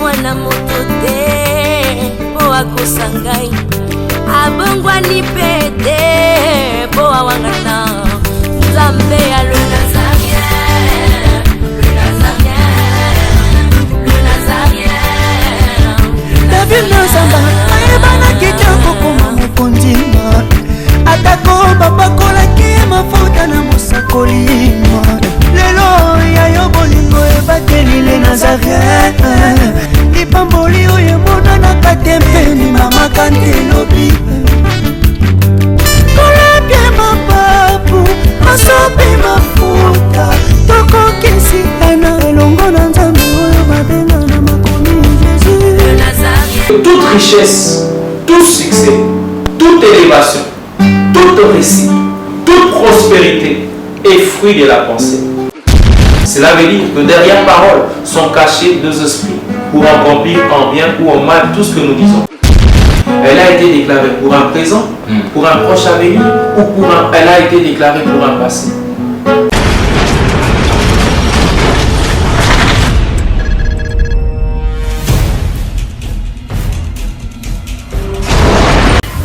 mwana moto te po akosa ngai abongwani pe te po awangata nzambe ya le Nazarien, le Nazarien, le Nazarien. David Nazamba ayebana kitya kokoma mokondima atako bapakolaki mafuta na mosakolima lelo yayo bolingo ebateli le Nazarien lipamboli oyo emonanaka te mpeni mama kantelobi kolapye mapapu masopi mafuta tokokisana elongo na nzambe oyo babenga na makomi Jésus. Toute richesse, tout succès, toute élévation, toute réussite, toute prospérité est fruit de la pensée. Cela veut dire que derrière paroles sont cachés deux esprits pour accomplir en bien ou en mal tout ce que nous disons. Elle a été déclarée pour un présent, pour un proche avenir ou elle a été déclarée pour un passé.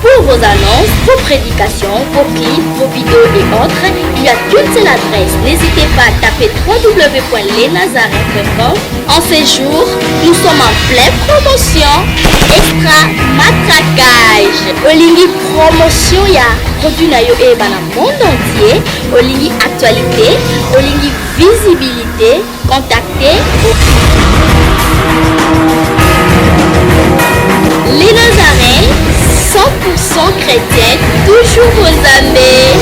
Pour vos annonces, vos prédications, vos clips, vos vidéos et autres, il y a qu'une seule adresse. N'hésitez pas à taper www.lesnazarins.com. En ces jours, nous sommes en pleine promotion. Extra matraquage. Olingi promotion ya produit na yo dans le monde entier. Olingi actualité, Olingi visibilité. Contactez les Nazarins. 100% chrétienne, toujours vos amis.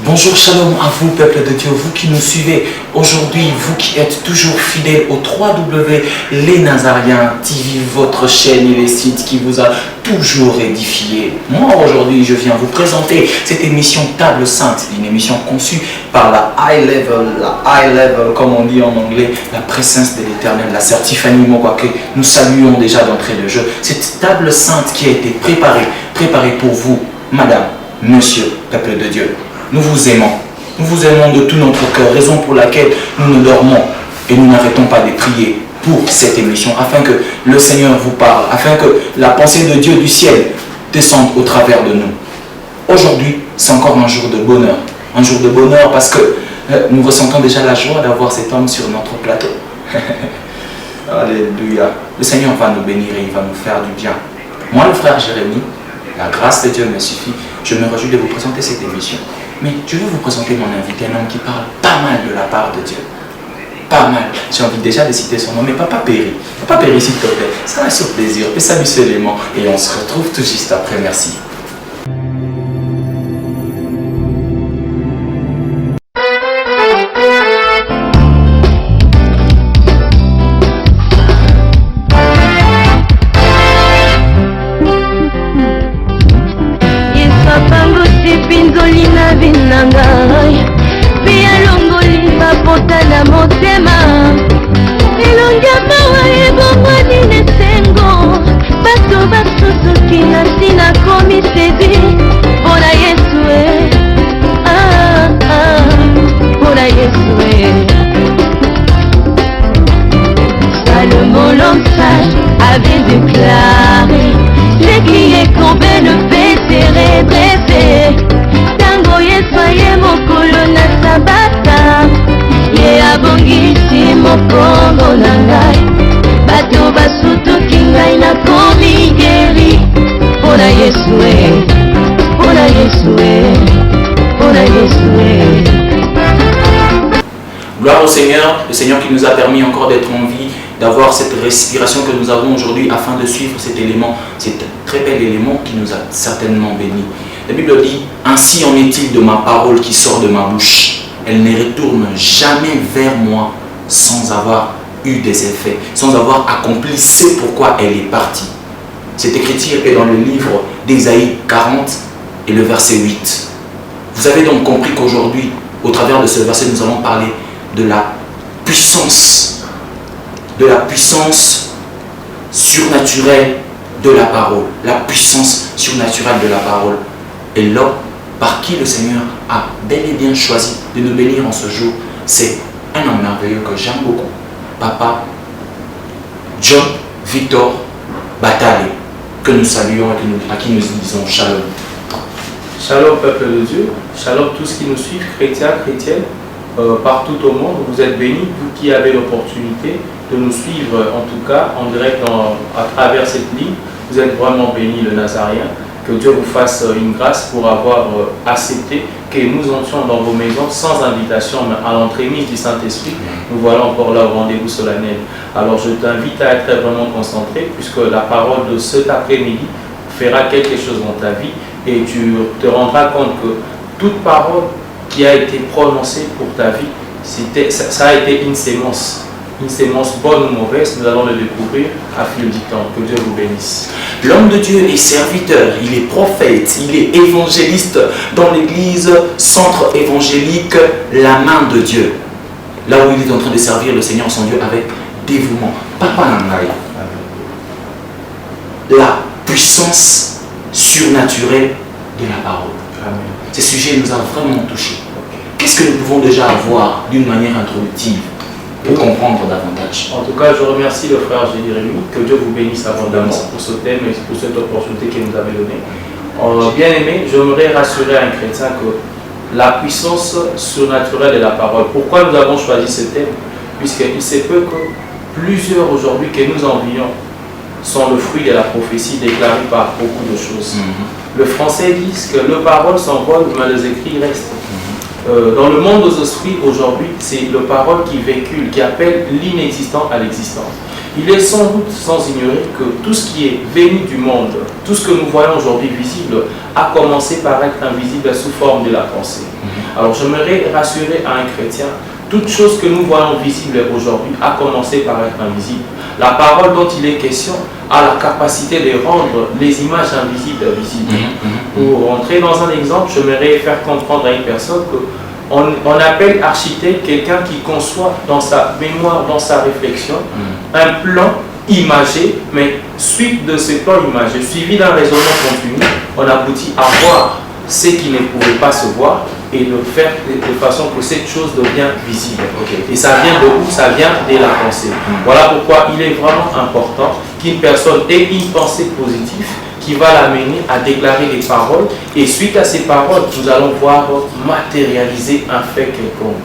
Bonjour, shalom à vous, peuple de Dieu, vous qui nous suivez aujourd'hui, vous qui êtes toujours fidèles au 3W Les Nazariens TV, votre chaîne et les sites qui vous a toujours édifié. Moi, aujourd'hui, je viens vous présenter cette émission Table Sainte, une émission conçue par la High Level, comme on dit en anglais, la présence de l'Éternel, la sœur Tiffany Mokwa, que nous saluons déjà d'entrée de jeu. Cette Table Sainte qui a été préparée pour vous, madame, monsieur, peuple de Dieu. Nous vous aimons de tout notre cœur, raison pour laquelle nous ne dormons et nous n'arrêtons pas de prier pour cette émission, afin que le Seigneur vous parle, afin que la pensée de Dieu du ciel descende au travers de nous. Aujourd'hui, c'est encore un jour de bonheur parce que nous ressentons déjà la joie d'avoir cet homme sur notre plateau. Alléluia. Le Seigneur va nous bénir et il va nous faire du bien. Moi, le frère Jérémie, la grâce de Dieu me suffit. Je me réjouis de vous présenter cette émission. Mais je vais vous présenter mon invité, un homme qui parle pas mal de la part de Dieu. Pas mal. J'ai envie déjà de citer son nom, mais Papa Péry. Papa Péry, s'il te plaît, ça va sur plaisir. Fais ça mutuellement et on se retrouve tout juste après. Merci. Gloire au Seigneur, le Seigneur qui nous a permis encore d'être en vie, d'avoir cette respiration que nous avons aujourd'hui afin de suivre cet élément, cet très bel élément qui nous a certainement bénis. La Bible dit, ainsi en est-il de ma parole qui sort de ma bouche. Elle ne retourne jamais vers moi sans avoir eu des effets, sans avoir accompli ce pourquoi elle est partie. Cette écriture est dans le livre d'Ésaïe 40 et le verset 8. Vous avez donc compris qu'aujourd'hui, au travers de ce verset, nous allons parler de la puissance surnaturelle de la parole, la puissance surnaturelle de la parole. Et l'homme par qui le Seigneur a bel et bien choisi de nous bénir en ce jour, c'est un homme merveilleux que j'aime beaucoup, Papa John Victor Batale, que nous saluons et à qui nous disons shalom. Shalom peuple de Dieu, shalom tous qui nous suivent, chrétiens, chrétiennes, partout au monde. Vous êtes bénis, vous qui avez l'opportunité de nous suivre, en tout cas en direct à travers cette ligne. Vous êtes vraiment bénis, le Nazarien. Que Dieu vous fasse une grâce pour avoir accepté que nous entrions dans vos maisons sans invitation, mais à l'entremise du Saint-Esprit. Nous voilà encore là au rendez-vous solennel. Alors je t'invite à être vraiment concentré, puisque la parole de cet après-midi fera quelque chose dans ta vie et tu te rendras compte que toute parole qui a été prononcée pour ta vie, ça a été une sémence bonne ou mauvaise. Nous allons le découvrir à fil du temps. Que Dieu vous bénisse. L'homme de Dieu est serviteur, il est prophète, il est évangéliste dans l'église centre évangélique La Main de Dieu, là où il est en train de servir le Seigneur son Dieu avec dévouement. Papa Nangaï, la puissance surnaturelle de la parole. Amen. Ce sujet nous a vraiment touchés. Qu'est-ce que nous pouvons déjà avoir d'une manière introductive pour comprendre davantage? En tout cas, je remercie le frère Jérémy, que Dieu vous bénisse abondamment pour ce thème et pour cette opportunité qu'il nous avait donnée. Bien aimé, j'aimerais rassurer un chrétien que la puissance surnaturelle de la parole. Pourquoi nous avons choisi ce thème? Puisqu'il se peut que plusieurs aujourd'hui que nous envions sont le fruit de la prophétie déclarée par beaucoup de choses. Le français dit que les paroles s'envolent, mais les écrits restent. Dans le monde des esprits aujourd'hui, c'est la parole qui véhicule, qui appelle l'inexistant à l'existence. Il est sans doute sans ignorer que tout ce qui est venu du monde, tout ce que nous voyons aujourd'hui visible, a commencé par être invisible sous forme de la pensée. Alors j'aimerais rassurer à un chrétien, toute chose que nous voyons visible aujourd'hui a commencé par être invisible. La parole dont il est question a la capacité de rendre les images invisibles visibles. Pour entrer dans un exemple, j'aimerais faire comprendre à une personne qu'on appelle architecte quelqu'un qui conçoit dans sa mémoire, dans sa réflexion, un plan imagé, mais suite de ce plan imagé, suivi d'un raisonnement continu, on aboutit à voir ce qui ne pouvait pas se voir et de faire de façon que cette chose devient visible. Et ça vient de où? Ça vient de la pensée. Voilà pourquoi il est vraiment important qu'une personne ait une pensée positive qui va l'amener à déclarer des paroles, et suite à ces paroles, nous allons voir matérialiser un fait quelconque.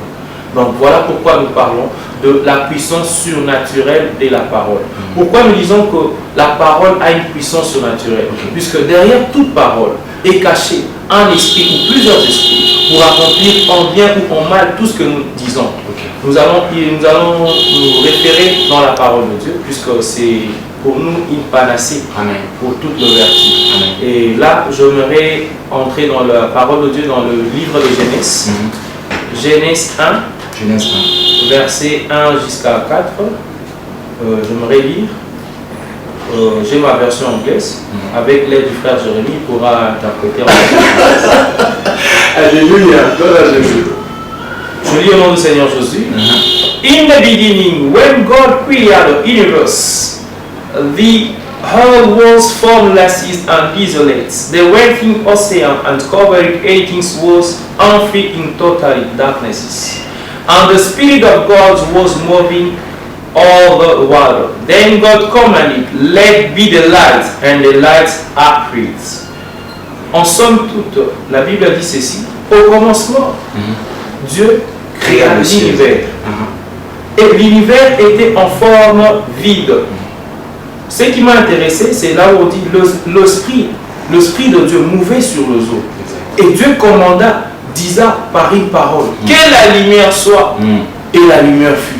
Donc voilà pourquoi nous parlons de la puissance surnaturelle de la parole. Pourquoi nous disons que la parole a une puissance surnaturelle? Puisque derrière toute parole est caché un esprit ou plusieurs esprits pour accomplir en bien ou en mal tout ce que nous disons. Nous allons nous référer dans la parole de Dieu, puisque c'est pour nous une panacée. Amen. Pour toute le vertu. Et là, j'aimerais entrer dans la parole de Dieu dans le livre de Genèse. Genèse 1, verset 1 jusqu'à 4. J'aimerais lire. J'ai ma version anglaise. Avec l'aide du frère Jérémy, il pourra interpréter en anglais. Alléluia. Je lis au nom du Seigneur Jésus. In the beginning, when God created the universe, the whole was formless and desolate. The waiting ocean and covered 18 was unfree in total darknesses. And the Spirit of God was moving all the water. Then God commanded, let be the light, and the light appeared. En somme toute, la Bible dit ceci. Au commencement, Dieu créa l'univers. Et l'univers était en forme vide. Ce qui m'a intéressé, c'est là où on dit l'esprit de Dieu mouvait sur les eaux. Et Dieu commanda, disant par une parole, que la lumière soit, et la lumière fut.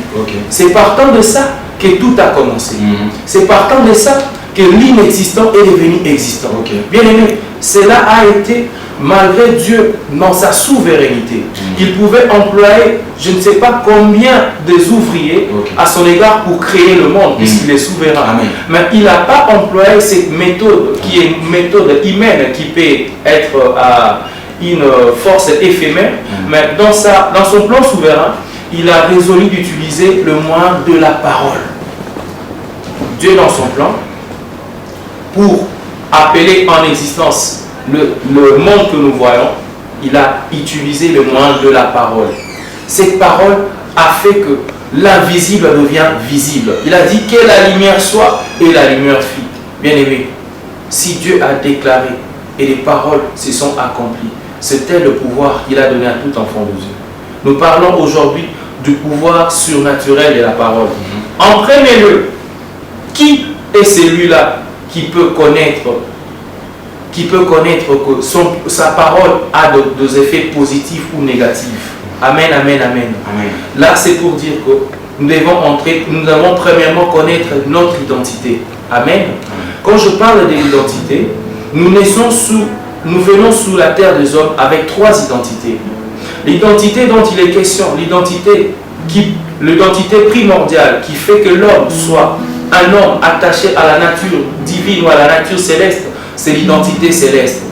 C'est partant de ça que tout a commencé. C'est partant de ça que l'inexistant est devenu existant. Bien aimé, cela a été malgré Dieu dans sa souveraineté. Il pouvait employer je ne sais pas combien des ouvriers à son égard pour créer le monde, puisqu'il est souverain. Mais il n'a pas employé cette méthode qui est une méthode humaine qui peut être à une force éphémère, mais dans son plan souverain, il a résolu d'utiliser le moyen de la parole. Dieu dans son plan pour appeler en existence le monde que nous voyons, il a utilisé le moyen de la parole. Cette parole a fait que l'invisible devient visible. Il a dit que la lumière soit et la lumière fit. Bien aimé, si Dieu a déclaré et les paroles se sont accomplies, c'était le pouvoir qu'il a donné à tout enfant de Dieu. Nous parlons aujourd'hui du pouvoir surnaturel de la parole. En premier lieu, qui est celui-là qui peut connaître que sa parole a des effets positifs ou négatifs? Amen, amen, amen. Là, c'est pour dire que nous devons premièrement connaître notre identité. Amen. Quand je parle de l'identité, nous venons sous la terre des hommes avec 3 identités. L'identité dont il est question, l'identité primordiale qui fait que l'homme soit un homme attaché à la nature divine ou à la nature céleste, c'est l'identité céleste.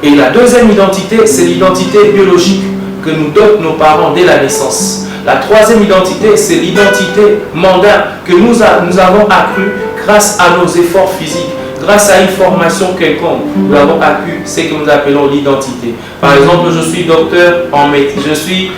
Et la deuxième identité, c'est l'identité biologique que nous donnent nos parents dès la naissance. La troisième identité, c'est l'identité mondaine que nous avons accrue grâce à nos efforts physiques, grâce à une formation quelconque. Nous avons accru ce que nous appelons l'identité. Par exemple, je suis docteur en médecine, je suis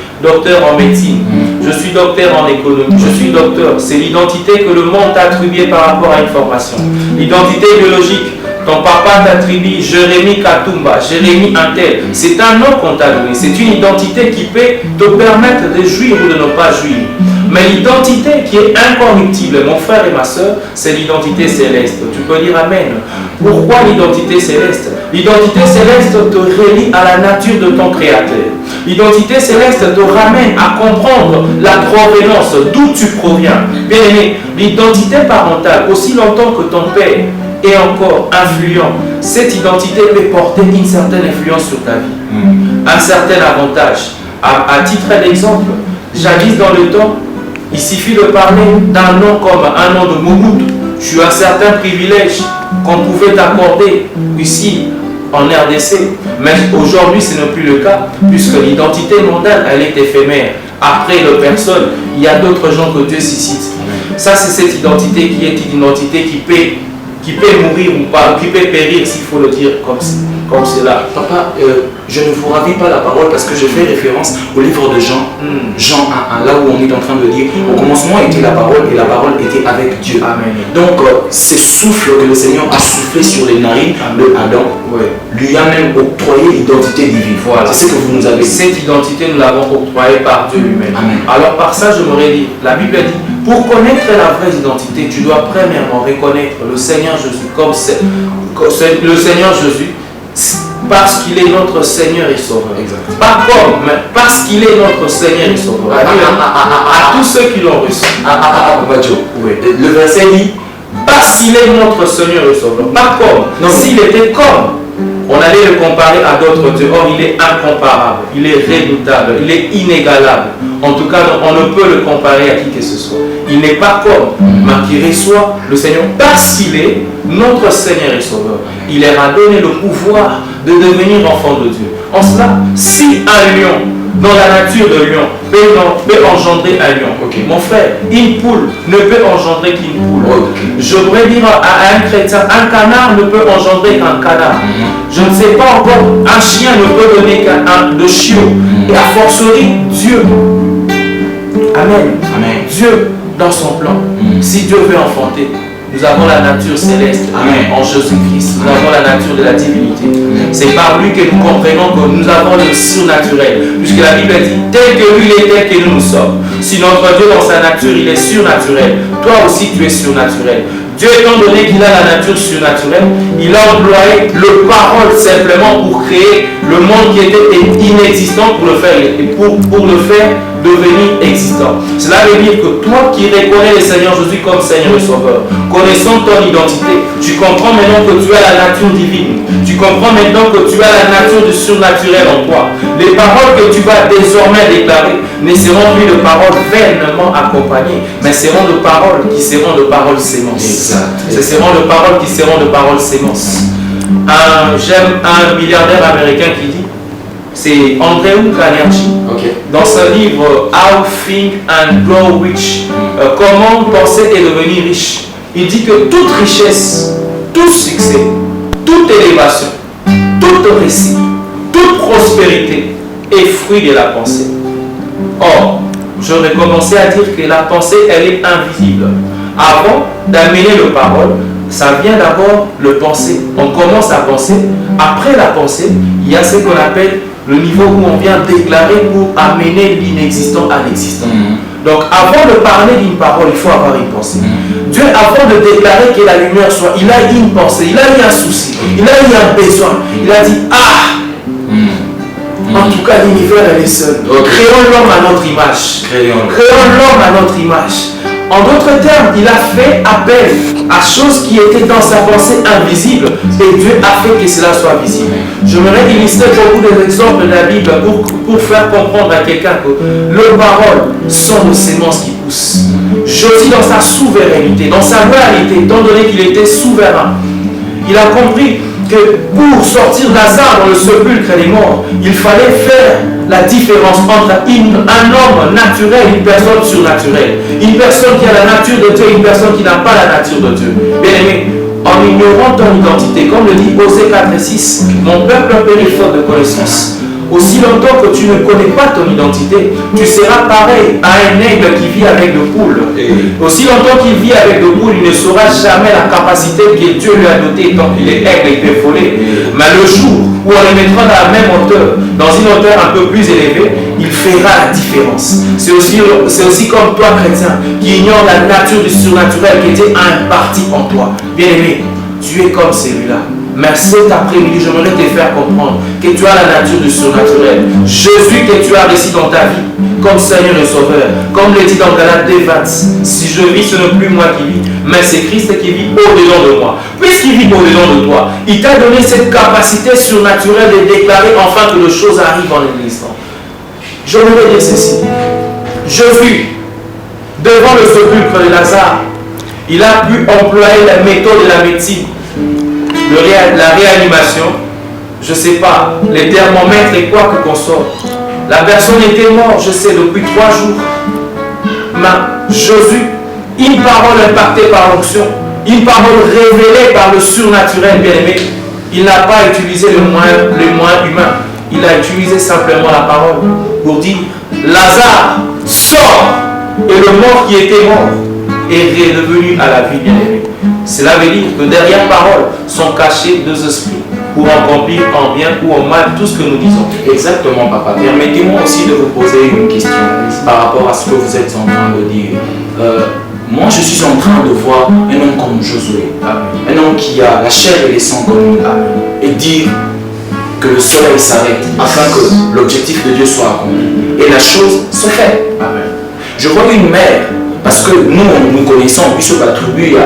docteur en économie, je suis docteur. C'est l'identité que le monde t'a attribuée par rapport à une formation. L'identité biologique. Ton papa t'attribue Jérémy Katumba, Jérémy Intel. C'est un nom qu'on t'a donné. C'est une identité qui peut te permettre de jouir ou de ne pas jouir. Mais l'identité qui est incorruptible, mon frère et ma soeur, c'est l'identité céleste. Tu peux dire Amen. Pourquoi l'identité céleste? L'identité céleste te relie à la nature de ton Créateur. L'identité céleste te ramène à comprendre la provenance, d'où tu proviens. Bien aimé, l'identité parentale, aussi longtemps que ton père est encore influent, cette identité peut porter une certaine influence sur ta vie, un certain avantage. À titre d'exemple, jadis dans le temps, il suffit de parler d'un nom comme un nom de Mobutu. Tu as un certain privilège qu'on pouvait t'accorder ici en RDC. Mais aujourd'hui, ce n'est plus le cas, puisque l'identité mondiale, elle est éphémère. Après la personne, il y a d'autres gens que Dieu suscite. Ça, c'est cette identité qui est une identité qui peut mourir ou pas, qui peut périr, s'il faut le dire comme cela. Papa, je ne vous ravis pas la parole parce que je fais référence au livre de Jean, Jean 1, là où on est en train de dire au commencement était la parole et la parole était avec Dieu. Amen. Donc, ce souffle que le Seigneur a soufflé sur les narines de Adam, lui a même octroyé l'identité divine. Voilà. C'est ce que vous nous avez dit. Cette identité, nous l'avons octroyée par Dieu lui-même. Alors, par ça, je m'aurais dit, la Bible dit, pour connaître la vraie identité, tu dois premièrement reconnaître le Seigneur Jésus comme le Seigneur Jésus, parce qu'il est notre Seigneur et Sauveur. Exact. Pas comme, mais parce qu'il est notre Seigneur et Sauveur. À tous ceux qui l'ont reçu. Le verset dit, parce qu'il est notre Seigneur et Sauveur. Pas comme. S'il était comme, on allait le comparer à d'autres dieux. Or, il est incomparable, il est redoutable, il est inégalable. En tout cas, on ne peut le comparer à qui que ce soit. Il n'est pas comme, mais qui reçoit le Seigneur parce qu'il est notre Seigneur et Sauveur. Il leur a donné le pouvoir de devenir enfant de Dieu. En cela, si un lion, dans la nature de lion, peut engendrer un lion, mon frère, une poule ne peut engendrer qu'une poule. Je voudrais dire à un chrétien, un canard ne peut engendrer qu'un canard. Je ne sais pas encore, un chien ne peut donner qu'un de chiot. Et à fortiori, Dieu. Amen. Dieu, dans son plan, si Dieu veut enfanter, nous avons la nature céleste en Jésus-Christ. Nous avons la nature de la divinité. C'est par lui que nous comprenons que nous avons le surnaturel. Puisque la Bible dit, tel que lui il est, tel que nous sommes. Si notre Dieu dans sa nature, il est surnaturel, toi aussi tu es surnaturel. Dieu, étant donné qu'il a la nature surnaturelle, il a employé le parole simplement pour créer le monde qui était inexistant pour le faire devenir existant. Cela veut dire que toi qui reconnais le Seigneur Jésus comme Seigneur et Sauveur, connaissant ton identité, tu comprends maintenant que tu as la nature divine. Tu comprends maintenant que tu as la nature du surnaturel en toi. Les paroles que tu vas désormais déclarer ne seront plus de paroles vainement accompagnées, mais seront de paroles qui seront de paroles sémences. Ce seront de paroles qui seront de paroles sémences. J'aime un milliardaire américain qui dit, c'est Andrew Carnegie, dans ce livre How Think and Grow Rich, comment penser et devenir riche. Il dit que toute richesse tout succès, toute élévation, toute réussite, toute prospérité est fruit de la pensée. Or, j'aurais commencé à dire que la pensée, elle est invisible. Avant d'amener le parole, ça vient d'abord le penser. On commence à penser. Après la pensée, il y a ce qu'on appelle le niveau où on vient déclarer pour amener l'inexistant à l'existant. Donc, avant de parler d'une parole, il faut avoir une pensée. Dieu, avant de déclarer que la lumière soit, il a eu une pensée, il a eu un souci, il a eu un besoin. Il a dit, en tout cas, l'univers, elle est seule. Créons l'homme à notre image. Créons l'homme à notre image. En d'autres termes, il a fait appel à choses qui étaient dans sa pensée invisibles et Dieu a fait que cela soit visible. J'aimerais illustrer beaucoup d'exemples de la Bible pour faire comprendre à quelqu'un que les paroles sont nos sémences qui poussent. Josué, dans sa souveraineté, dans sa réalité, étant donné qu'il était souverain, il a compris que pour sortir Lazare dans le sépulcre des morts, il fallait faire la différence entre un homme naturel et une personne surnaturelle. Une personne qui a la nature de Dieu et une personne qui n'a pas la nature de Dieu. Bien aimé, en ignorant ton identité, comme le dit Osée 4:6, mon peuple périt faute de connaissance. Aussi longtemps que tu ne connais pas ton identité, tu seras pareil à un aigle qui vit avec de poules. Aussi longtemps qu'il vit avec de poules, il ne saura jamais la capacité que Dieu lui a dotée tant qu'il est aigle et peut voler. Mais le jour où on le mettra dans la même hauteur, dans une hauteur un peu plus élevée, il fera la différence. C'est aussi comme toi, chrétien, qui ignore la nature du surnaturel que Dieu a imparti en toi. Bien aimé, tu es comme celui-là. Mais cet après-midi, j'aimerais te faire comprendre que tu as la nature du surnaturel. Jésus que tu as reçu dans ta vie comme Seigneur et Sauveur. Comme le dit dans Galates 2:20, si je vis, ce n'est plus moi qui vis, mais c'est Christ qui vit au-dedans de moi. Puisqu'il vit au-dedans de toi, il t'a donné cette capacité surnaturelle de déclarer enfin que les choses arrivent en existant. J'aimerais dire ceci. Jésus, devant le sépulcre de Lazare, il a pu employer la méthode de la médecine. La réanimation, je ne sais pas, les thermomètres et quoi que qu'on soit. La personne était morte, je sais, depuis 3 jours. Mais Jésus, une parole impactée par l'onction, une parole révélée par le surnaturel, bien aimé, il n'a pas utilisé le moyen humain. Il a utilisé simplement la parole pour dire, Lazare, sort! Et le mort qui était mort est redevenu à la vie, bien aimé. Cela veut dire que derrière parole sont cachés 2 esprits pour accomplir en bien ou en mal tout ce que nous disons. Exactement, papa. Permettez-moi aussi de vous poser une question par rapport à ce que vous êtes en train de dire. Moi, je suis en train de voir un homme comme Josué, un homme qui a la chair et les sangs comme nous, et dire que le soleil s'arrête afin que l'objectif de Dieu soit accompli. Et la chose se fait. Je vois une mère. Parce que nous connaissons, puisque la tribu,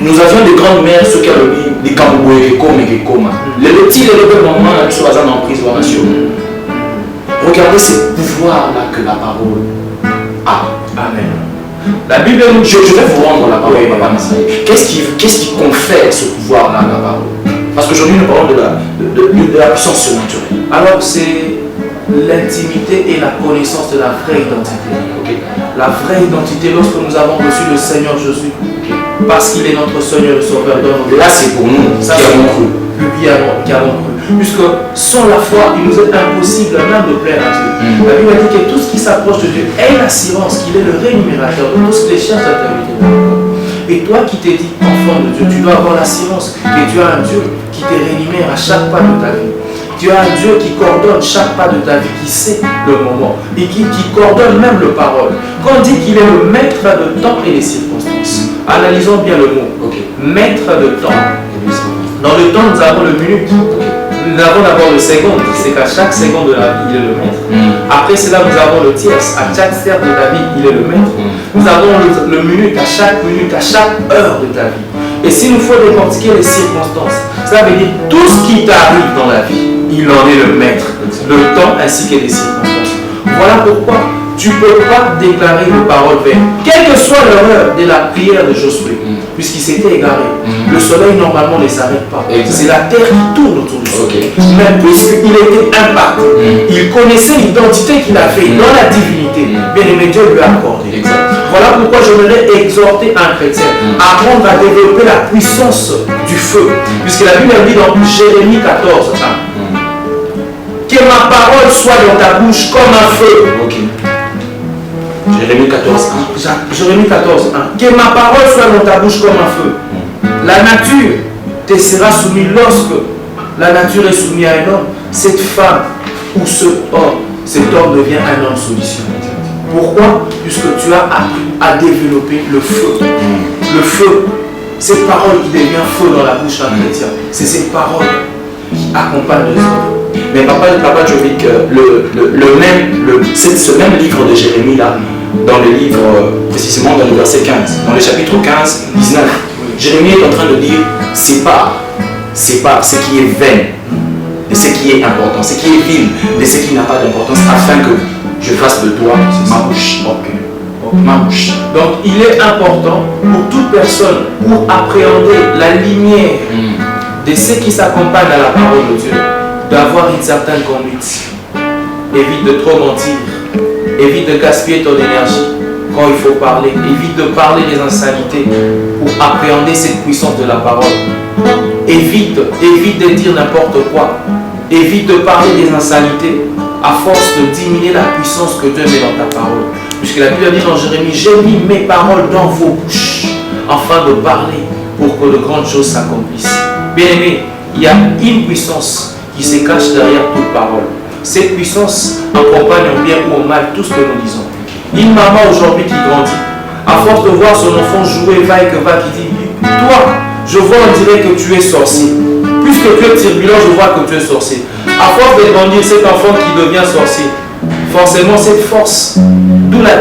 nous avions des grandes mères, ceux qui ont des Kamboué, des Koma, des Koma. Les petits, les bébés, maman, qui sont en prison nationale. Regardez ce pouvoir-là que la parole a. Amen. La Bible, je vais vous rendre la parole, papa Nassai. Qu'est-ce qui confère ce pouvoir-là à la parole? Parce qu'aujourd'hui, nous parlons de la puissance surnaturelle. Alors, c'est l'intimité et la connaissance de la vraie identité. La vraie identité, lorsque nous avons reçu le Seigneur Jésus, parce qu'il est notre Seigneur et Sauveur, là c'est pour nous qui avons cru. Qui avons cru. Puisque sans la foi, il nous est impossible même de plaire à Dieu. La Bible dit que tout ce qui s'approche de Dieu ait l'assurance qu'il est le rémunérateur de tout ce que les cherchent à terminer. Et toi qui t'es dit enfant de Dieu, tu dois avoir l'assurance que tu as un Dieu qui te rémunère à chaque pas de ta vie. Tu as un Dieu qui coordonne chaque pas de ta vie, qui sait le moment et qui coordonne même le parole. Quand on dit qu'il est le maître de temps et des circonstances, analysons bien le mot. Maître de temps. Dans le temps, nous avons le minute. Nous avons d'abord le seconde, c'est qu'à chaque seconde de la vie, il est le maître. Après cela, nous avons le tierce. À chaque cercle de ta vie, il est le maître. Nous avons le minute, à chaque heure de ta vie. Et s'il nous faut décortiquer les circonstances, ça veut dire tout ce qui t'arrive dans la vie, il en est le maître, le temps ainsi que les circonstances. Voilà pourquoi tu ne peux pas déclarer une parole vaine. Quelle que soit l'heure de la prière de Josué, puisqu'il s'était égaré, le soleil normalement ne s'arrête pas. C'est la terre qui tourne autour du soleil. Mais puisqu'il était impacté, il connaissait l'identité qu'il avait dans la divinité. Bien aimé, Dieu lui a accordé. Voilà pourquoi je voudrais exhorter un chrétien à apprendre à développer la puissance du feu. Puisque la Bible dit dans Jérémie 14, que ma parole soit dans ta bouche comme un feu. Jérémie 14, 1. Jérémie 14, 1. Que ma parole soit dans ta bouche comme un feu. La nature te sera soumise lorsque la nature est soumise à un homme. Cette femme ou cet homme devient un homme solution. Pourquoi? Puisque tu as appris à développer le feu. Le feu, cette parole qui devient feu dans la bouche d'un chrétien, c'est cette parole qui accompagne les hommes. Mais papa Jovic, ce même livre de Jérémie là, dans le livre, précisément dans le verset 15, dans le chapitre 15, 19, Jérémie est en train de dire, sépare ce qui est vain de ce qui est important, ce qui est vil de ce qui n'a pas d'importance, afin que je fasse de toi ma bouche. Ma bouche. Donc il est important pour toute personne, pour appréhender la lumière de ce qui s'accompagne à la parole de Dieu, d'avoir une certaine conduite. Évite de trop mentir. Évite de gaspiller ton énergie quand il faut parler. Évite de parler des insanités pour appréhender cette puissance de la parole. Évite de dire n'importe quoi. Évite de parler des insanités à force de diminuer la puissance que Dieu met dans ta parole. Puisque la Bible dit dans Jérémie, j'ai mis mes paroles dans vos bouches afin de parler pour que de grandes choses s'accomplissent. Bien aimé, il y a une puissance qui se cache derrière toute parole. Cette puissance accompagne au bien ou au mal tout ce que nous disons. Une maman aujourd'hui qui grandit, à force de voir son enfant jouer, va et que va, qui dit, toi, je vois, on dirait que tu es sorcier. Puisque tu es turbulent, je vois que tu es sorcier. À force de grandir, cet enfant qui devient sorcier, forcément cette force, d'où la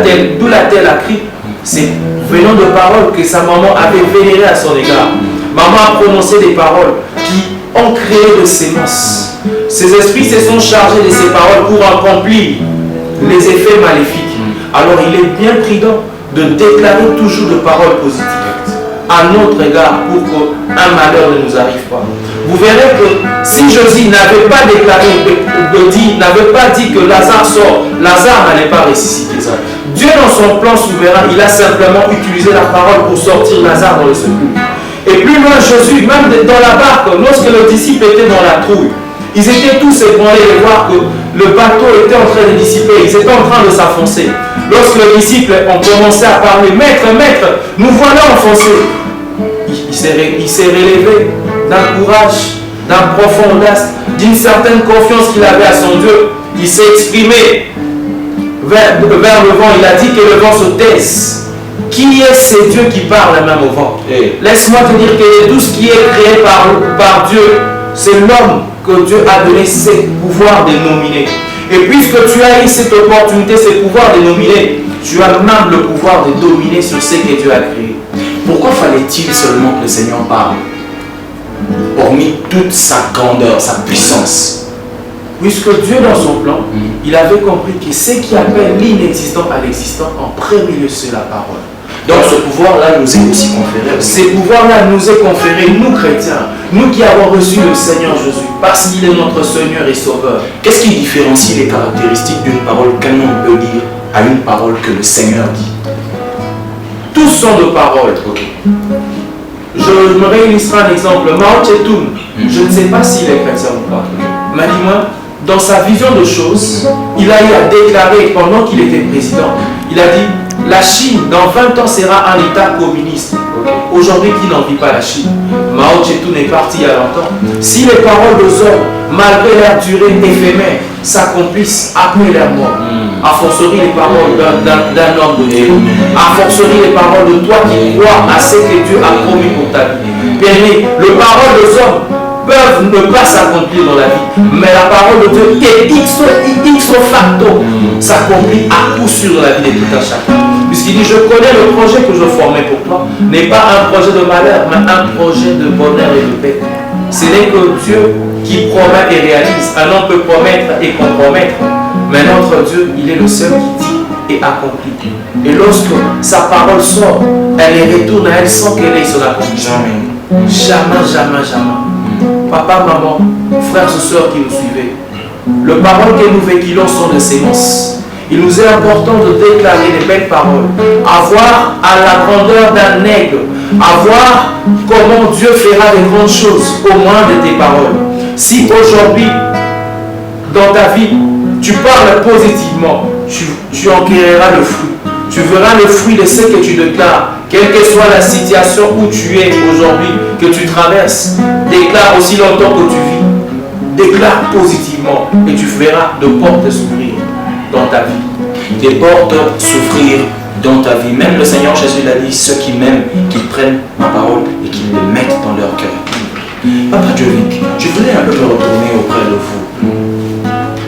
cri, c'est venant de paroles que sa maman avait vénérées à son égard. Maman a prononcé des paroles qui ont créé des sémences. Ces esprits se sont chargés de ces paroles pour accomplir les effets maléfiques. Alors il est bien prudent de déclarer toujours de paroles positives à notre égard pour qu'un malheur ne nous arrive pas. Vous verrez que si Josie n'avait pas déclaré, n'avait pas dit que Lazare sort, Lazare n'allait pas ressusciter. Dieu dans son plan souverain, il a simplement utilisé la parole pour sortir Lazare dans le sépulcre. Et plus loin, Jésus, même dans la barque, lorsque les disciples étaient dans la trouille, ils étaient tous ébranlés de voir que le bateau était en train de dissiper, ils étaient en train de s'enfoncer. Lorsque les disciples ont commencé à parler, Maître, nous voilà enfoncés. Il s'est relevé d'un courage, d'un profond audace, d'une certaine confiance qu'il avait à son Dieu. Il s'est exprimé vers le vent, il a dit que le vent se taise. Qui est ce Dieu qui parle même au vent? Laisse-moi te dire que tout ce qui est créé par Dieu, c'est l'homme que Dieu a donné ses pouvoirs de nominer. Et puisque tu as eu cette opportunité, ces pouvoirs de nominer, tu as même le pouvoir de dominer sur ce que Dieu a créé. Pourquoi fallait-il seulement que le Seigneur parle, hormis toute sa grandeur, sa puissance? Puisque Dieu dans son plan, il avait compris que ce qui appelle l'inexistant à l'existant, en premier lieu, c'est la parole. Donc ce pouvoir-là nous est aussi conféré. Ces pouvoirs-là nous est conféré, nous chrétiens, nous qui avons reçu le Seigneur Jésus, parce qu'il est notre Seigneur et Sauveur. Qu'est-ce qui différencie les caractéristiques d'une parole qu'un homme peut dire à une parole que le Seigneur dit? Tous sont de paroles. Je me réillustrerai un exemple. Mao Tse-tung, je ne sais pas s'il est chrétien ou pas, mais dis-moi, dans sa vision de choses, il a eu à déclarer pendant qu'il était président, il a dit, la Chine, dans 20 ans, sera un État communiste. Aujourd'hui, qui n'en vit pas la Chine? Mao Tse-tung est parti il y a longtemps. Si les paroles des hommes, malgré leur durée éphémère, s'accomplissent après leur mort, a fortiori les paroles d'un homme de Dieu, a fortiori les paroles de toi qui crois à ce que Dieu a promis pour ta vie. Bien aimé, les paroles des hommes peuvent ne pas s'accomplir dans la vie, mais la parole de Dieu est ipso facto s'accomplit à coup sûr dans la vie de tout un chacun. Puisqu'il dit, je connais le projet que je formais pour toi, n'est pas un projet de malheur, mais un projet de bonheur et de paix. Ce n'est que Dieu qui promet et réalise. Un homme peut promettre et compromettre, mais notre Dieu, il est le seul qui dit est accomplie. Et lorsque sa parole sort, elle les retourne à elle sans qu'elle ait son accomplissement. Jamais, jamais, jamais. Papa, maman, frères et sœurs qui nous suivez, les paroles que nous véhiculons sont des sémences. Il nous est important de déclarer des belles paroles, avoir à la grandeur d'un aigle, à voir comment Dieu fera de grandes choses au moins de tes paroles. Si aujourd'hui, dans ta vie, tu parles positivement, tu enquériras le fruit. Tu verras le fruit de ce que tu déclares. Quelle que soit la situation où tu es aujourd'hui, que tu traverses, déclare aussi longtemps que tu vis. Déclare positivement et tu verras de portes s'ouvrir dans ta vie. Des portes s'ouvrir dans ta vie. Même le Seigneur Jésus l'a dit, ceux qui m'aiment, qu'ils prennent ma parole et qu'ils le mettent dans leur cœur. Papa Jovic, je voulais un peu me retourner auprès de vous.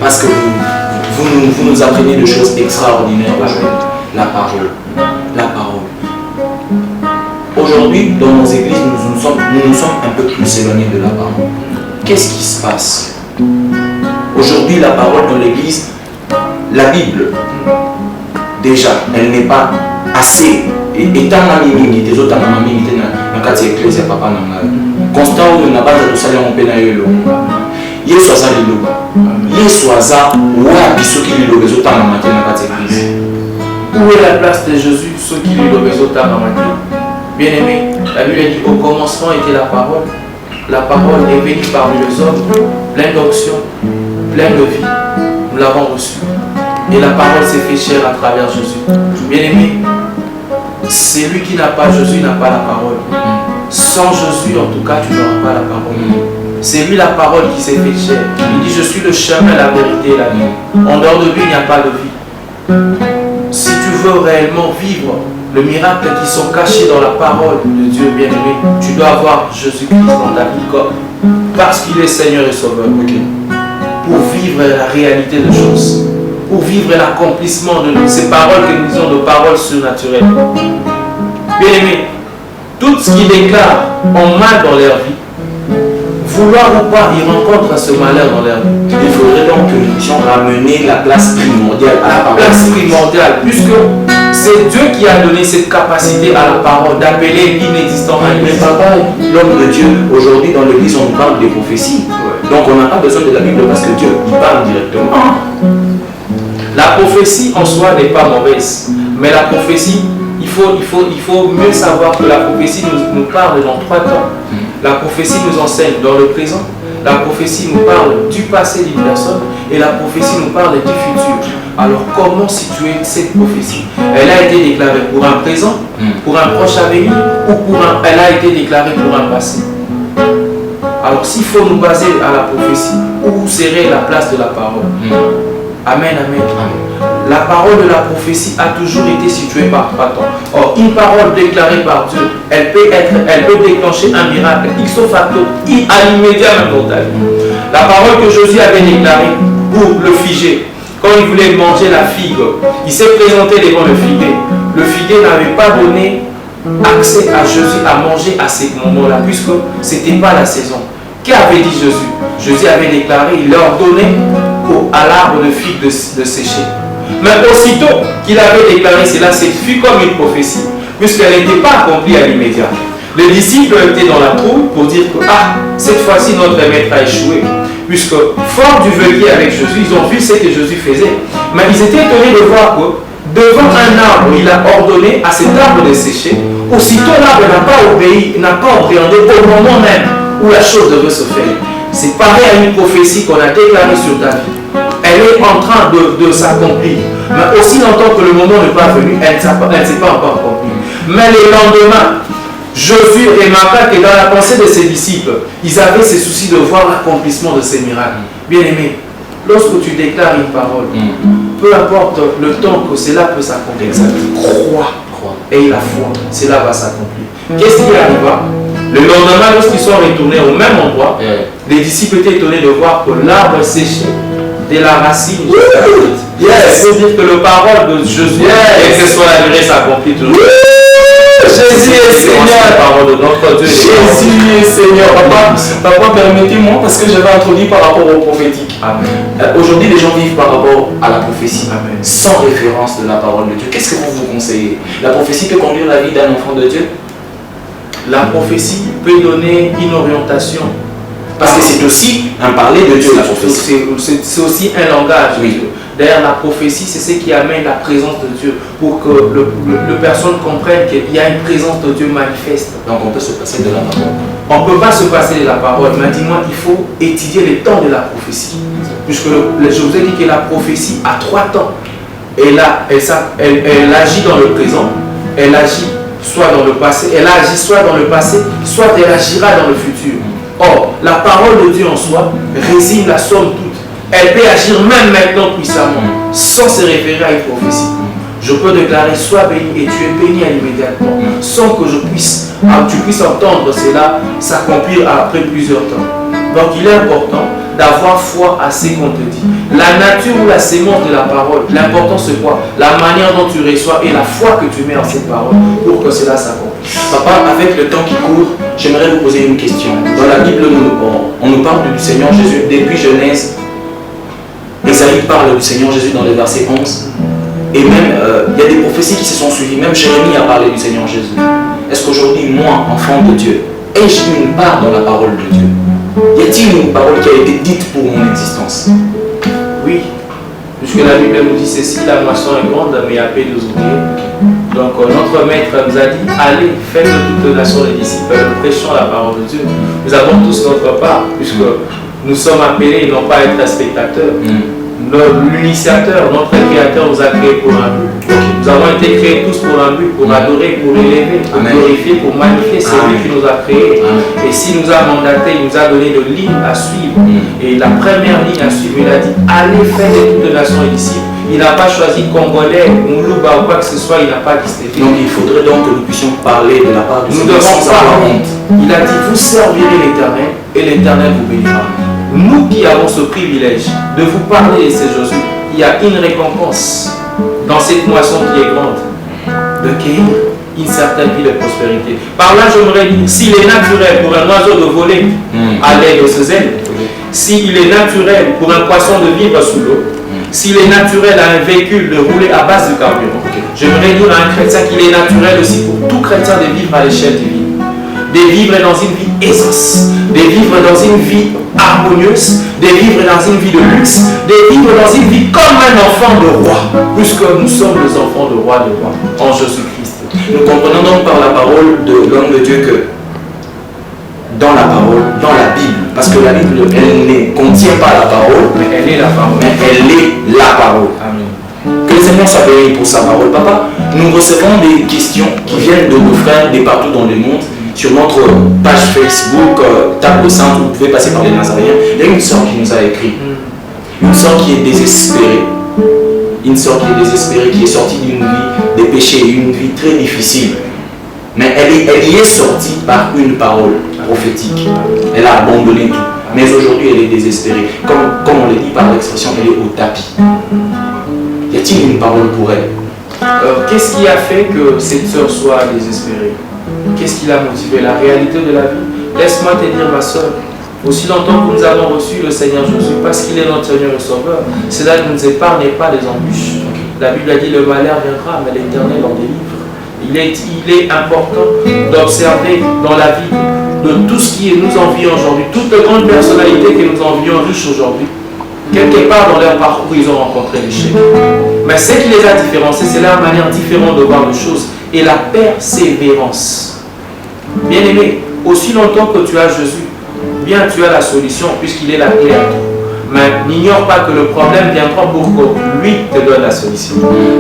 Parce que vous nous apprenez de choses extraordinaires aujourd'hui. La parole. La parole. Aujourd'hui, dans nos églises, nous nous sommes un peu plus éloignés de la parole. Qu'est-ce qui se passe? Aujourd'hui, la parole dans l'église, la Bible, déjà, elle n'est pas assez. Étant mamie, des autres mamie, dans le cas de l'église, papa n'a pas. Constant, on n'a pas de salaire en peine à eux. Yesu aza liloba. Yesu aza wapi soki liloba ezotanga matin na kati ya église. Où est la place de Jésus, ceux qui lui l'ont ezotanga matin? Bien aimé, la Bible dit au commencement était la parole. La parole est venue parmi les hommes, pleine d'onction, pleine de vie. Nous l'avons reçue. Et la parole s'est fait chair à travers Jésus. Bien aimé, celui qui n'a pas Jésus n'a pas la parole. Sans Jésus, en tout cas, tu n'auras pas la parole. C'est lui la parole qui s'est fait chair. Il dit, je suis le chemin, la vérité et la vie. En dehors de lui, il n'y a pas de vie. Si tu veux réellement vivre le miracle qui sont cachés dans la parole de Dieu bien-aimé, tu dois avoir Jésus-Christ dans ta vie parce qu'il est Seigneur et Sauveur. Pour vivre la réalité des choses, pour vivre l'accomplissement de ces paroles que nous disons, de paroles surnaturelles. Bien-aimé, tout ce qui déclare en mal dans leur vie, vouloir ou pas, ils rencontrent ce malheur dans leur vie. Il faudrait donc que nous puissions ramener la place primordiale à la parole. La place primordiale, puisque c'est Dieu qui a donné cette capacité à la parole d'appeler l'inexistant à Mais l'existant. papa, l'homme de Dieu, aujourd'hui dans l'église, on nous parle des prophéties. Donc on n'a pas besoin de la Bible parce que Dieu il parle directement. La prophétie en soi n'est pas mauvaise, mais la prophétie, il faut mieux savoir que la prophétie nous parle dans 3 temps. La prophétie nous enseigne dans le présent, la prophétie nous parle du passé d'une personne et la prophétie nous parle du futur. Alors comment situer cette prophétie? Elle a été déclarée pour un présent, pour un proche avenir ou elle a été déclarée pour un passé. Alors s'il faut nous baser à la prophétie, où serait la place de la parole? Amen, amen. La parole de la prophétie a toujours été située par 3 temps. Or, une parole déclarée par Dieu, elle peut déclencher un miracle, ipso facto, à l'immédiat même dans ta vie. La parole que Jésus avait déclarée pour le figuier, quand il voulait manger la figue, il s'est présenté devant le figuier. Le figuier n'avait pas donné accès à Jésus à manger à ces moments-là, puisque ce n'était pas la saison. Qu'avait dit Jésus? Jésus avait déclaré, il leur donnait à l'arbre de figue de sécher. Mais aussitôt qu'il avait déclaré cela, c'est fut comme une prophétie, puisqu'elle n'était pas accomplie à l'immédiat. Les disciples étaient dans la cour pour dire que cette fois-ci notre maître a échoué, puisque fort du veiller avec Jésus, ils ont vu ce que Jésus faisait. Mais ils étaient étonnés de voir que devant un arbre, il a ordonné à cet arbre de sécher. Aussitôt l'arbre n'a pas obéi, n'a pas appréhendé au moment même où la chose devait se faire. C'est pareil à une prophétie qu'on a déclarée sur ta vie. Elle est en train de s'accomplir. Mais aussi longtemps que le moment n'est pas venu, elle ne s'est pas encore accomplie. Mais le lendemain, Jésus remarqua que dans la pensée de ses disciples, ils avaient ce souci de voir l'accomplissement de ces miracles. Bien aimé, lorsque tu déclares une parole, peu importe le temps que cela peut s'accomplir, crois. Et la foi, cela va s'accomplir. Qu'est-ce qui arriva? Le lendemain, lorsqu'ils sont retournés au même endroit, les disciples étaient étonnés de voir que l'arbre séchait de la racine jusqu'à la route. Ça veut dire que la parole de Jésus, et que ce soit la durée, s'accomplit toujours. Jésus est Seigneur. La parole de notre Dieu. Jésus est Seigneur. Papa, permettez-moi, parce que j'avais introduit par rapport au prophétique. Aujourd'hui, les gens vivent par rapport à la prophétie. Amen. Sans référence de la parole de Dieu. Qu'est-ce que vous conseillez? La prophétie peut conduire la vie d'un enfant de Dieu? La prophétie peut donner une orientation. Parce que c'est aussi un parler de Dieu, la prophétie. C'est aussi un langage. Oui. D'ailleurs, la prophétie, c'est ce qui amène la présence de Dieu pour que le personne comprenne qu'il y a une présence de Dieu manifeste. Donc on peut se passer de la parole. On ne peut pas se passer de la parole, mais dis-moi, il faut étudier les temps de la prophétie. Puisque je vous ai dit que la prophétie a 3 temps. Elle agit dans le présent, elle agit soit dans le passé, elle agit soit dans le passé, soit elle agira dans le futur. Or, la parole de Dieu en soi résume la somme toute. Elle peut agir même maintenant puissamment, sans se référer à une prophétie. Je peux déclarer, sois béni et tu es béni immédiatement, sans que tu puisses entendre cela s'accomplir après plusieurs temps. Donc il est important d'avoir foi à ce qu'on te dit. La nature ou la sémence de la parole, l'important c'est quoi? La manière dont tu reçois et la foi que tu mets en cette parole pour que cela s'accomplisse. Papa, avec le temps qui court, j'aimerais vous poser une question. Dans la Bible, on nous parle du Seigneur Jésus depuis Genèse. Esaïe parle du Seigneur Jésus dans le verset 11. Et même, il y a des prophéties qui se sont suivies. Même Jérémie a parlé du Seigneur Jésus. Est-ce qu'aujourd'hui, moi, enfant de Dieu, ai-je une part dans la parole de Dieu? Y a-t-il une parole qui a été dite pour mon existence? Oui, puisque la Bible nous dit ceci, la moisson est grande, mais il y a peu d'ouvriers. Donc notre maître nous a dit, allez, faites de toutes les nations les disciples, prêchons la parole de Dieu. Nous avons tous notre part, puisque nous sommes appelés non pas à être spectateurs. L'initiateur, notre créateur nous a créés pour un but. Nous avons été créés tous pour un but, pour adorer, pour élever, pour glorifier, pour magnifier. C'est lui qui nous a créés. Et s'il nous a mandaté, il nous a donné de lignes à suivre. Et la première ligne à suivre, il a dit, allez faire de toutes les nations les disciples. Il n'a pas choisi Congolais, Moulouba ou quoi que ce soit, il n'a pas distingué. Donc il faudrait donc que nous puissions parler de la part du Nous Seigneur devons sans avoir pas. honte. Il a dit, vous servirez l'Éternel et l'Éternel vous bénira. Nous qui avons ce privilège de vous parler de ces Josué, il y a une récompense dans cette moisson qui est grande, de cueillir une certaine vie de prospérité. Par là, j'aimerais dire, s'il est naturel pour un oiseau de voler à l'aide de ses ailes, s'il est naturel pour un poisson de vivre sous l'eau, s'il est naturel à un véhicule de rouler à base de carburant, j'aimerais dire à un chrétien qu'il est naturel aussi pour tout chrétien de vivre à l'échelle divine, de vivre dans une vie aisance, de vivre dans une vie harmonieuse, de vivre dans une vie de luxe, de vivre dans une vie comme un enfant de roi, puisque nous sommes les enfants de roi en Jésus-Christ. Nous comprenons donc par la parole de l'homme de Dieu que dans la parole, dans la Bible, parce que la Bible, elle ne contient pas la parole, Mais elle est la parole. mais elle est la parole. Amen. Que le Seigneur soit béni pour sa parole. Papa, nous recevons des questions qui viennent de nos frères de partout dans le monde. Sur notre page Facebook, Table Sainte, vous pouvez passer par les Nazariens. Il y a une sœur qui nous a écrit. Une sœur qui est désespérée. Une sœur qui est désespérée, qui est sortie d'une vie de péché, une vie très difficile. Mais elle y est sortie par une parole prophétique. Elle a abandonné tout. Mais aujourd'hui, elle est désespérée. Comme on le dit par l'expression, elle est au tapis. Y a-t-il une parole pour elle? Qu'est-ce qui a fait que cette sœur soit désespérée? Qu'est-ce qui l'a motivé? La réalité de la vie. Laisse-moi te dire, ma soeur, aussi longtemps que nous avons reçu le Seigneur Jésus, parce qu'il est notre Seigneur et Sauveur, cela ne nous épargne pas les embûches. La Bible a dit, le malheur viendra, mais l'Éternel en délivre. Il est important d'observer dans la vie de tout ce qui nous envie aujourd'hui, toutes les grandes personnalités que nous envions riches aujourd'hui. Quelque part dans leur parcours, ils ont rencontré l'échec. Mais ce qui les a différenciés, c'est leur manière différente de voir les choses et la persévérance. Bien aimé, aussi longtemps que tu as Jésus, bien tu as la solution puisqu'il est la clé à tout. Mais n'ignore pas que le problème viendra pour que lui te donne la solution.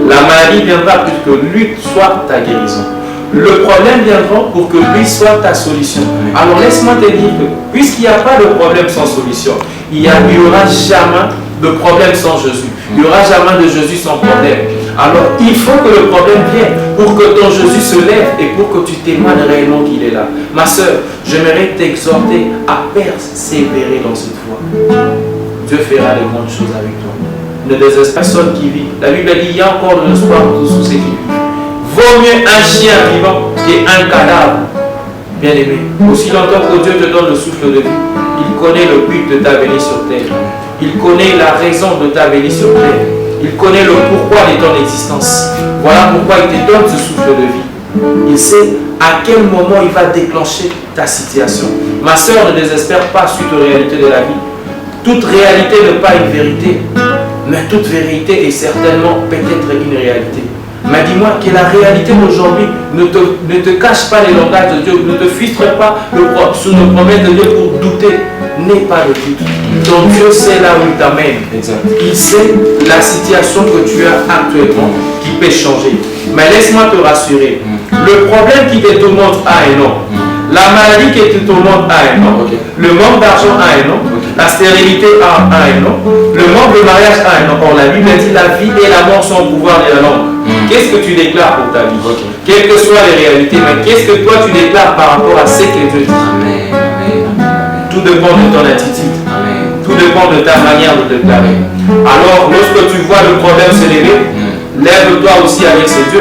La maladie viendra pour que lui soit ta guérison. Le problème viendra pour que lui soit ta solution. Alors laisse-moi te dire que puisqu'il n'y a pas de problème sans solution, il n'y aura jamais de problème sans Jésus. Il n'y aura jamais de Jésus sans problème. Alors il faut que le problème vienne pour que ton Jésus se lève et pour que tu témoignes réellement qu'il est là. Ma soeur, j'aimerais t'exhorter à persévérer dans cette voie. Dieu fera de grandes choses avec toi. Ne désespère personne qui vit. La Bible dit, il y a encore de l'espoir pour tous ceux qui vivent. Vos vaut mieux un chien vivant qu'un cadavre. Bien aimé, aussi longtemps que Dieu te donne le souffle de vie, il connaît le but de ta venue sur terre. Il connaît la raison de ta venue sur terre. Il connaît le pourquoi de ton existence. Voilà pourquoi il te donne ce souffle de vie. Il sait à quel moment il va déclencher ta situation. Ma soeur, ne désespère pas suite aux réalités de la vie. Toute réalité n'est pas une vérité, mais toute vérité est certainement peut-être une réalité. Mais dis-moi que la réalité d'aujourd'hui ne te cache pas les langages de Dieu, ne te frustre pas sous nos promesses de Dieu pour douter. N'aie pas de doute. Donc Dieu sait là où il t'amène. Il sait la situation que tu as actuellement qui peut changer. Mais laisse-moi te rassurer. Le problème qui te tourmente a un nom. La maladie qui te tourmente a un nom. Le manque d'argent a un nom. La stérilité a un nom. Le manque de mariage a un nom. Or la Bible dit la vie et la mort sont au pouvoir de la langue. Qu'est-ce que tu déclares pour ta vie? Quelles que soient les réalités, mais qu'est-ce que toi tu déclares par rapport à ce que Dieu dit? Tout dépend de ton attitude. Tout dépend de ta manière de déclarer. Alors, lorsque tu vois le problème se lever, lève-toi aussi avec ce Dieu.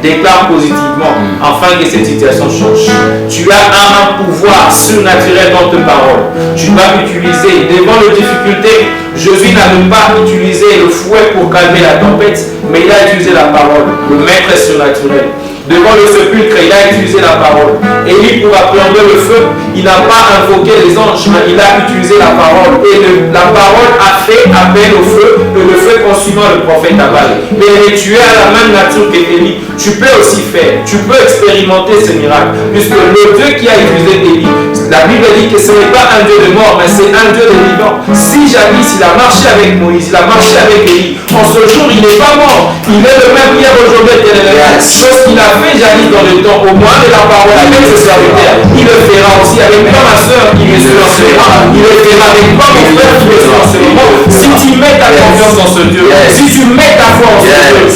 Déclare positivement afin que cette situation change. Tu as un pouvoir surnaturel dans tes paroles. Tu vas utiliser devant les difficultés. Jésus n'a même pas utilisé le fouet pour calmer la tempête, mais il a utilisé la parole. Le maître est surnaturel. Devant le sépulcre, il a utilisé la parole. Élie, pour appréhender le feu, il n'a pas invoqué les anges, mais il a utilisé la parole. Et la parole a fait appel au feu, et le feu consumant le prophète Abal. Mais tu es à la même nature qu'Élie. Tu peux aussi faire, tu peux expérimenter ce miracle. Puisque le Dieu qui a utilisé Élie, la Bible dit que ce n'est pas un Dieu de mort, mais c'est un Dieu de vivant. Si jadis il a marché avec Moïse, il a marché avec Élie, en ce jour il n'est pas mort. Il est le même hier, aujourd'hui, éternellement. Chose qu'il a fait jadis dans le temps, au moins de la parole avec ses serviteurs, il le fera aussi avec toi, ma soeur, qui me suit en ce moment. Il le fera avec toi, mon frère, qui me suit en ce moment. Si tu mets ta confiance en ce Dieu, si tu mets ta foi en ce Dieu,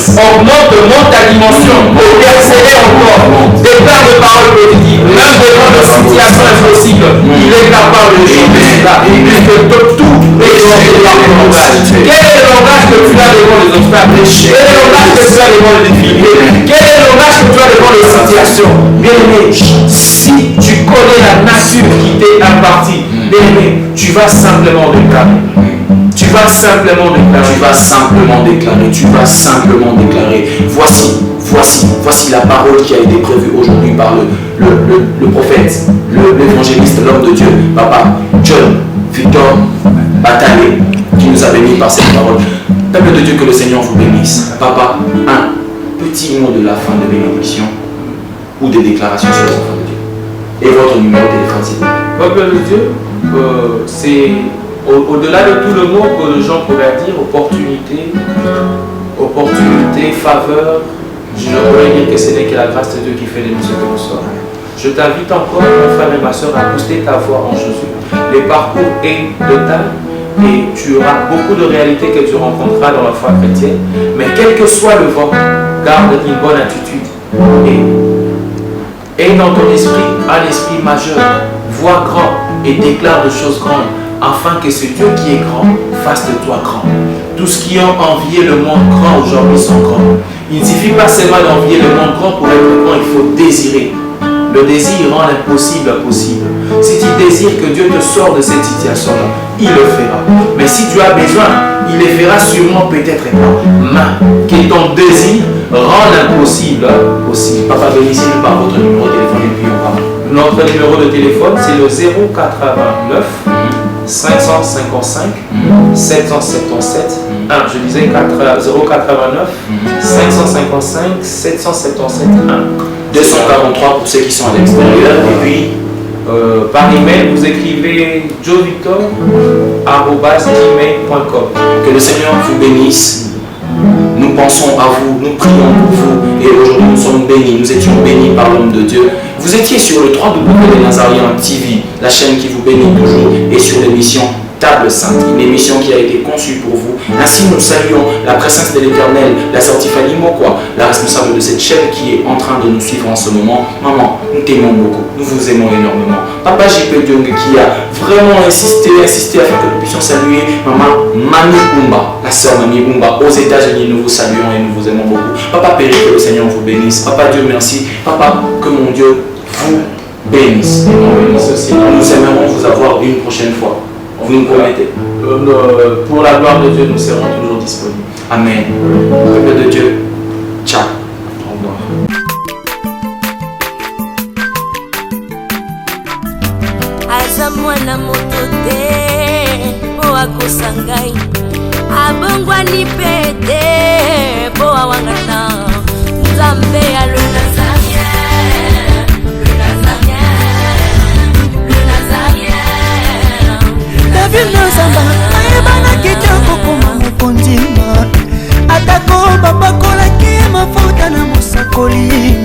monte ta dimension, accélère encore, déclare de paroles positives, même devant de situations impossibles, il est capable de changer cela, puisque tout est changé par le langage. Quel est le langage que tu as devant les obstacles? Quel est le langage que tu as devant les difficultés? Quel est le langage que tu as devant les situations? Bien aimé, si tu connais la nature qui t'est impartie, bien aimé, tu vas simplement déclarer. Tu vas simplement déclarer. Tu vas simplement déclarer. Tu vas simplement déclarer. Voici la parole qui a été prévue aujourd'hui par le prophète, l'évangéliste, l'homme de Dieu, Papa John Victor Batalé, qui nous a bénis par cette parole. Peuple de Dieu, que le Seigneur vous bénisse. Papa, un petit mot de la fin de bénédiction ou des déclarations sur les enfants de Dieu. Et votre numéro de téléphone, s'il vous plaît. Peuple de Dieu, c'est au-delà de tout le mot que les gens pourraient dire, opportunité, faveur, je ne pourrais dire que ce n'est que la grâce de Dieu qui fait de nous ce que nous sommes. Je t'invite encore, mon frère et ma soeur, à booster ta foi en Jésus. Le parcours est de taille et tu auras beaucoup de réalités que tu rencontreras dans la foi chrétienne. Mais quel que soit le vent, garde une bonne attitude et dans ton esprit un esprit majeur, vois grand et déclare de choses grandes, afin que ce Dieu qui est grand fasse de toi grand. Tous qui ont envié le monde grand aujourd'hui sont grands. Il ne suffit pas seulement d'envier le monde grand pour être grand, il faut désirer. Le désir rend l'impossible possible. Si tu désires que Dieu te sorte de cette situation-là, il le fera. Mais si tu as besoin, il le fera sûrement, peut-être pas. Mais que ton désir rend l'impossible possible. Papa, bénissez-nous par votre numéro de téléphone et puis on va. Notre numéro de téléphone, c'est le 089 555 777 1. Je disais 089 555 777 1. 243 pour ceux qui sont à l'extérieur. Et puis par email, vous écrivez jovictor@gmail.com. Que le Seigneur vous bénisse. Nous pensons à vous, nous prions pour vous. Et aujourd'hui, nous sommes bénis. Nous étions bénis par l'homme de Dieu. Vous étiez sur le www.Nazarien TV, la chaîne qui vous bénit toujours, et sur l'émission Table Sainte, une émission qui a été conçue pour vous. Ainsi, nous saluons la présence de l'Éternel, la sortie Fanny Mokwa, la responsable de cette chaîne qui est en train de nous suivre en ce moment. Maman, nous t'aimons beaucoup, nous vous aimons énormément. Papa J.P. Diong qui a vraiment insisté afin que nous puissions saluer Maman Manu Umba, la sœur Mamie Bumba aux États-Unis. Nous vous saluons et nous vous aimons beaucoup. Papa Péri, que le Seigneur vous bénisse. Papa Dieu, merci. Papa, que mon Dieu vous bénisse. Nous aimerons vous avoir une prochaine fois. Vous nous promettez? Pour la gloire de Dieu, nous serons toujours disponibles. Amen. Peuple de Dieu, ciao. Au revoir. Aza mwana moto te po akosa ngai, abongwani mpe te po awangata. Nzambe ya le Nazarien, le Nazarien, le Nazarien. David Nzamba ayebanaki kokoma mokonzi, atako bapakolaki mafuta na mosakoli.